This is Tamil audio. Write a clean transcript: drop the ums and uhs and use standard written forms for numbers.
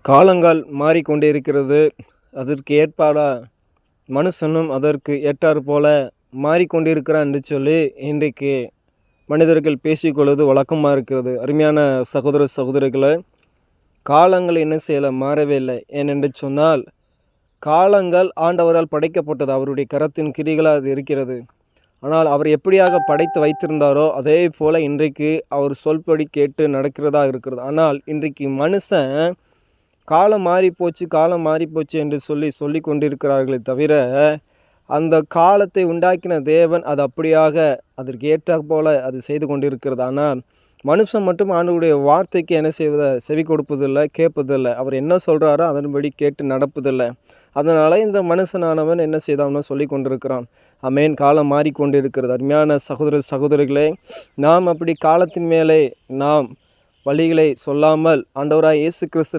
காலங்கள் மாறிக்கொண்டே இருக்கிறது. அதற்கு ஏற்பாடா மனுஷனும் அதற்கு ஏற்றாறு போல மாறிக்கொண்டிருக்கிறான் என்று சொல்லி இன்றைக்கு மனிதர்கள் பேசிக்கொள்வது வழக்கமாக இருக்கிறது. அருமையான சகோதர சகோதரிகளை, காலங்கள் என்ன செய்யலை, மாறவே இல்லை. ஏனென்று சொன்னால், காலங்கள் ஆண்டவரால் படைக்கப்பட்டது, அவருடைய கரத்தின் கிரிகளாக அது இருக்கிறது. ஆனால் அவர் எப்படியாக படைத்து வைத்திருந்தாரோ அதே போல் இன்றைக்கு அவர் சொல்படி கேட்டு நடக்கிறதா இருக்கிறது. ஆனால் இன்றைக்கு மனுஷன் காலம் மாறிப்போச்சு என்று சொல்லி கொண்டிருக்கிறார்களே தவிர, அந்த காலத்தை உண்டாக்கின தேவன் அது அப்படியாக அதற்கு ஏற்ற போல அது செய்து கொண்டிருக்கிறது. ஆனால் மனுஷன் மட்டும் ஆண்டவருடைய வார்த்தைக்கு என்ன செய்வதை செவி கொடுப்பதில்லை, கேட்பதில்லை. அவர் என்ன சொல்கிறாரோ அதன்படி கேட்டு நடப்பதில்லை. அதனால் இந்த மனுஷனானவன் என்ன செய்தான்னு சொல்லி கொண்டிருக்கிறான். ஆமென். காலம் மாறிக்கொண்டிருக்கிறது. அருமையான சகோதர சகோதரிகளே, நாம் அப்படி காலத்தின் மேலே நாம் வழிகளை சொல்லாமல் ஆண்டவராய் இயேசு கிறிஸ்து